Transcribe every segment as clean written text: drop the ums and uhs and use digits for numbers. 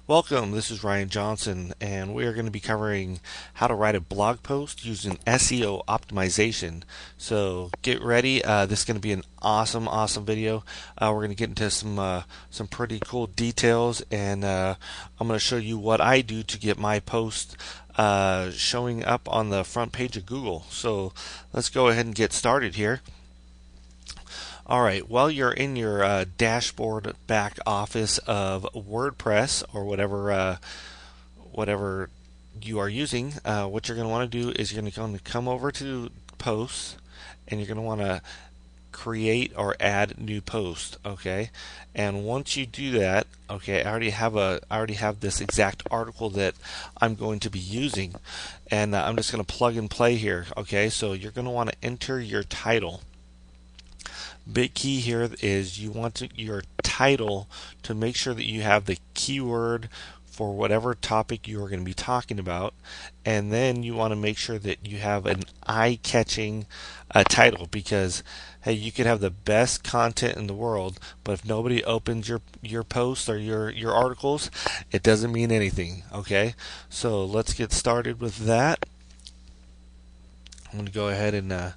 Welcome, this is Ryan Johnson, and we are going to be covering how to write a blog post using SEO optimization. So get ready. This is going to be an awesome video. We're going to get into some pretty cool details, and I'm going to show you what I do to get my post showing up on the front page of Google. So let's go ahead and get started here. All right, while you're in your dashboard back office of WordPress or whatever you are using, what you're going to want to do is you're going to come over to posts, and you're going to want to create or add new post. Okay, and once you do that, okay, I already have this exact article that I'm going to be using, and I'm just going to plug and play here. Okay, so you're going to want to enter your title. Big key here is you want your title to make sure that you have the keyword for whatever topic you are going to be talking about, and then you want to make sure that you have an eye-catching title, because hey, you could have the best content in the world, but if nobody opens your posts or your articles, it doesn't mean anything. Okay, so let's get started with that. I'm going to go ahead and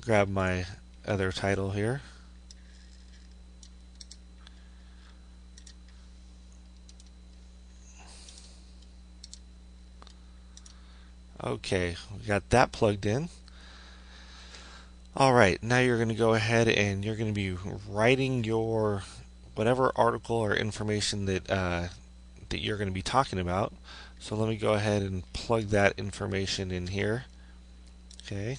grab my other title here. Okay, we got that plugged in. Alright, now you're going to go ahead and you're going to be writing your whatever article or information that you're going to be talking about. So let me go ahead and plug that information in here. Okay.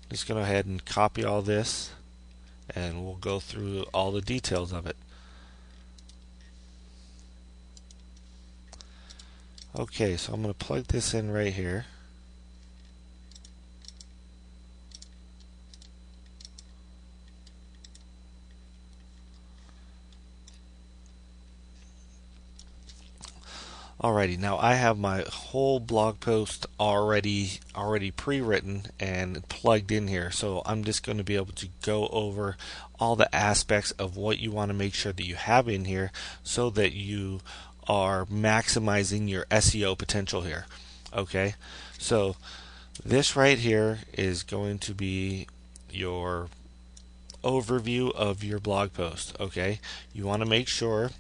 Just go ahead and copy all this, and we'll go through all the details of it. Okay, so I'm going to plug this in right here. Alrighty, now I have my whole blog post already pre-written and plugged in here, so I'm just going to be able to go over all the aspects of what you want to make sure that you have in here so that you are maximizing your SEO potential here. Okay, so this right here is going to be your overview of your blog post. Okay, you want to make sure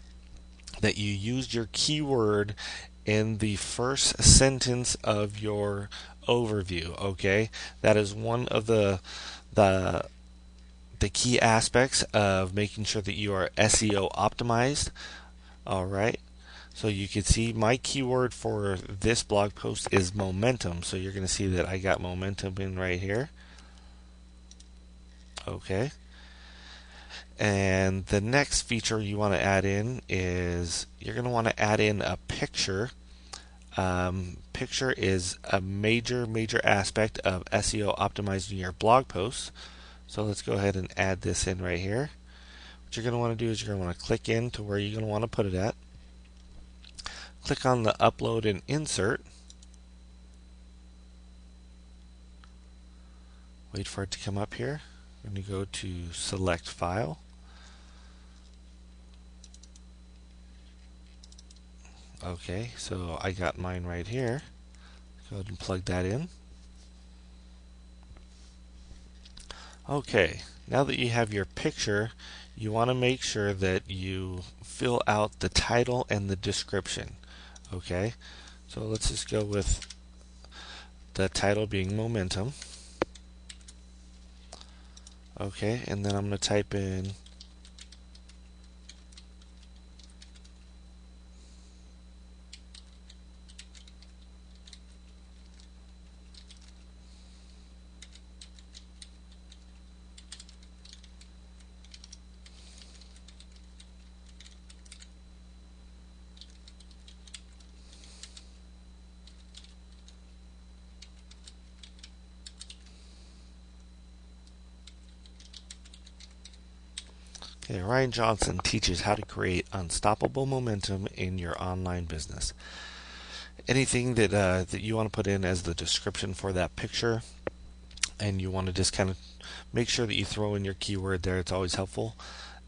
that you used your keyword in the first sentence of your overview. Okay, that is one of the key aspects of making sure that you are SEO optimized. All right, so you can see my keyword for this blog post is momentum, so you're going to see that I got momentum in right here. Okay, and the next feature you want to add in is you're going to want to add in a picture. Picture is a major aspect of SEO optimizing your blog posts. So let's go ahead and add this in right here. What you're going to want to do is you're going to want to click into where you're going to want to put it at. Click on the upload and insert. Wait for it to come up here. We're going to go to select file. Okay, so I got mine right here. Go ahead and plug that in. Okay, now that you have your picture, you want to make sure that you fill out the title and the description. Okay, so let's just go with the title being momentum. Okay, and then I'm going to type in Okay, Ryan Johnson teaches how to create unstoppable momentum in your online business. Anything that you want to put in as the description for that picture, and you want to just kind of make sure that you throw in your keyword there. It's always helpful.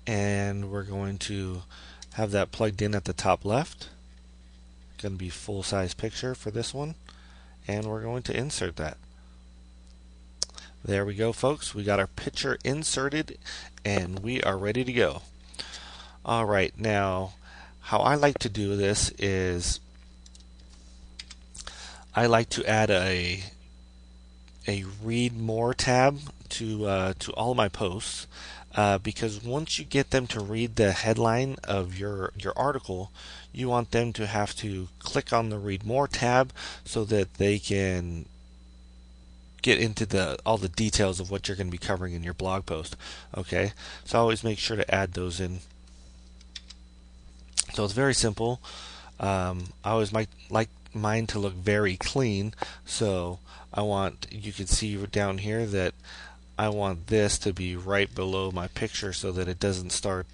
and we're going to have that plugged in at the top left. Going to be full size picture for this one, and we're going to insert that. There we go, folks. We got our picture inserted and we are ready to go. All right, now how I like to do this is I like to add a read more tab to all of my posts, because once you get them to read the headline of your article, you want them to have to click on the read more tab so that they can get into all the details of what you're going to be covering in your blog post. Okay, so I always make sure to add those in. So it's very simple. I always like mine to look very clean, so you can see down here that I want this to be right below my picture so that it doesn't start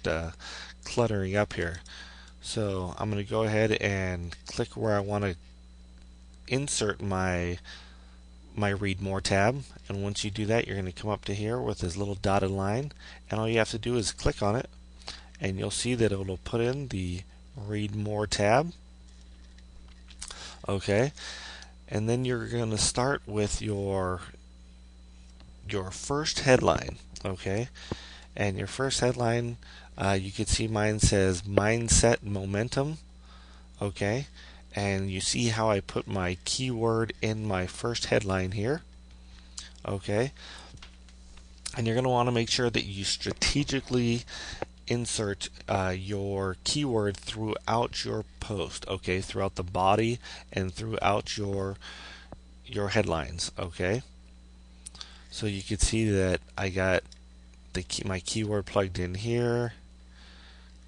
cluttering up here. So I'm going to go ahead and click where I want to insert my read more tab, and once you do that, you're going to come up to here with this little dotted line, and all you have to do is click on it, and you'll see that it will put in the read more tab. Okay, and then you're going to start with your first headline. Okay, and your first headline, you can see mine says mindset momentum. Okay, and you see how I put my keyword in my first headline here. Okay, and you're going to want to make sure that you strategically insert your keyword throughout your post. Okay, throughout the body and throughout your headlines. Okay, so you can see that I got my keyword plugged in here.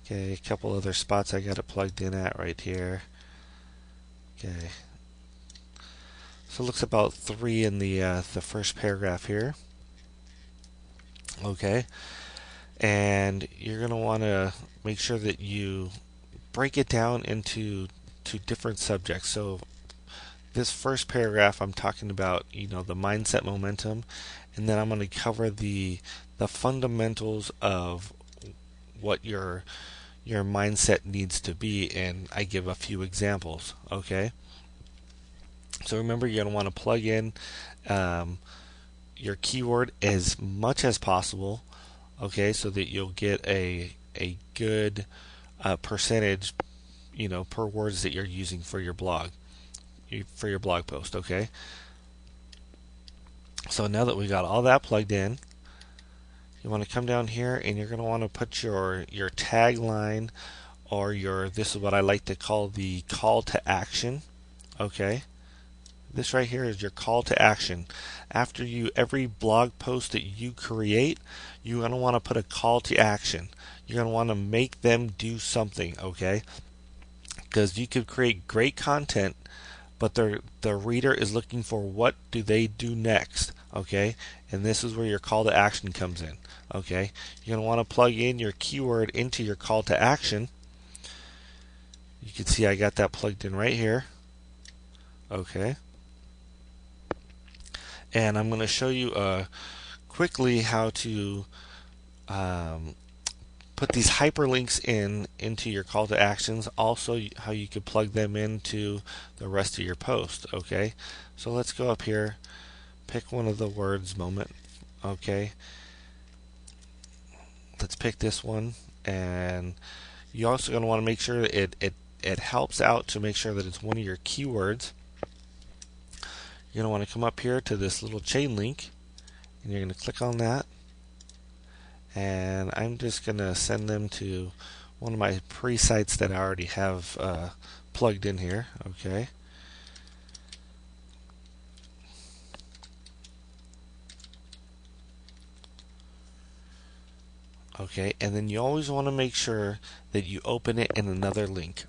Okay, a couple other spots I got it plugged in at right here. Okay, so it looks about 3 in the first paragraph here. Okay, and you're going to want to make sure that you break it down into different subjects. So this first paragraph, I'm talking about the mindset momentum, and then I'm going to cover the fundamentals of what your mindset needs to be, and I give a few examples. Okay, so remember, you're going to want to plug in your keyword as much as possible. Okay, so that you'll get a good percentage, per words that you're using for your blog post. Okay, so now that we got all that plugged in, you want to come down here and you're going to want to put your tagline, or this is what I like to call the call to action. Okay, this right here is your call to action. After every blog post that you create, you're going to want to put a call to action. You're going to want to make them do something. Okay, because you could create great content, but the reader is looking for what do they do next. Okay, and this is where your call to action comes in. Okay, you're going to want to plug in your keyword into your call to action. You can see I got that plugged in right here. Okay, and I'm going to show you quickly how to put these hyperlinks into your call to actions. Also, how you could plug them into the rest of your post. Okay, so let's go up here, pick one of the words moment. Okay, let's pick this one, and you're also going to want to make sure it helps out to make sure that it's one of your keywords. You're going to want to come up here to this little chain link, and you're going to click on that, and I'm just going to send them to one of my pre-sites that I already have plugged in here. Okay, okay, and then you always want to make sure that you open it in another link.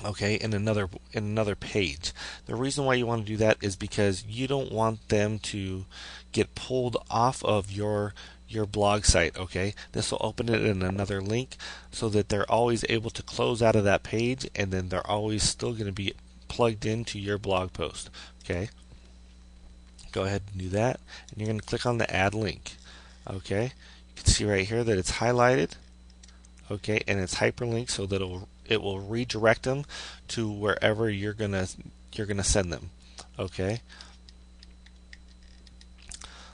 Okay, in another page. The reason why you want to do that is because you don't want them to get pulled off of your blog site. Okay, this will open it in another link so that they're always able to close out of that page, and then they're always still going to be plugged into your blog post. Okay, go ahead and do that, and you're going to click on the add link. Okay, you can see right here that it's highlighted. okay, and it's hyperlinked so that it will redirect them to wherever you're gonna send them, okay.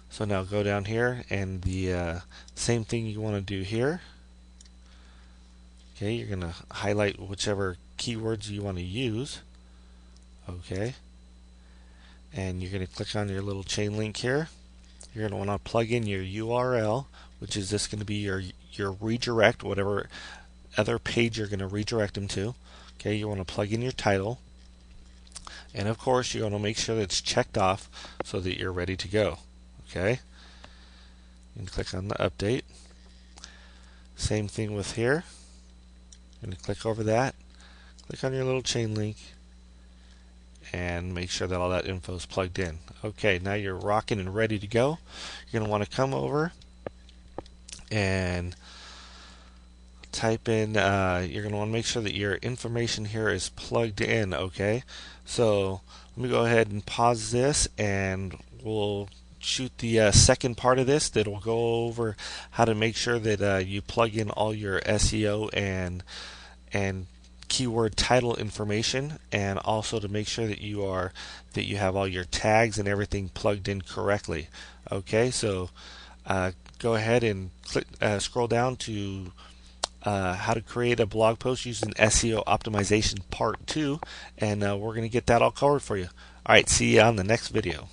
So now go down here, and the same thing you want to do here. Okay, you're gonna highlight whichever keywords you want to use, okay, and you're gonna click on your little chain link here. You're going to want to plug in your URL, which is just going to be your redirect, whatever other page you're going to redirect them to. Okay, you want to plug in your title, and of course you want to make sure that it's checked off so that you're ready to go. Okay, and click on the update. Same thing with here. I'm going to click over that, click on your little chain link, and make sure that all that info is plugged in. Okay, now you're rocking and ready to go. You're going to want to come over and type in, you're going to want to make sure that your information here is plugged in, okay? So let me go ahead and pause this, and we'll shoot the second part of this that will go over how to make sure that you plug in all your SEO and keyword title information, and also to make sure that you have all your tags and everything plugged in correctly. Okay, so go ahead and scroll down to how to create a blog post using SEO optimization part 2, and we're going to get that all covered for you. All right, see you on the next video.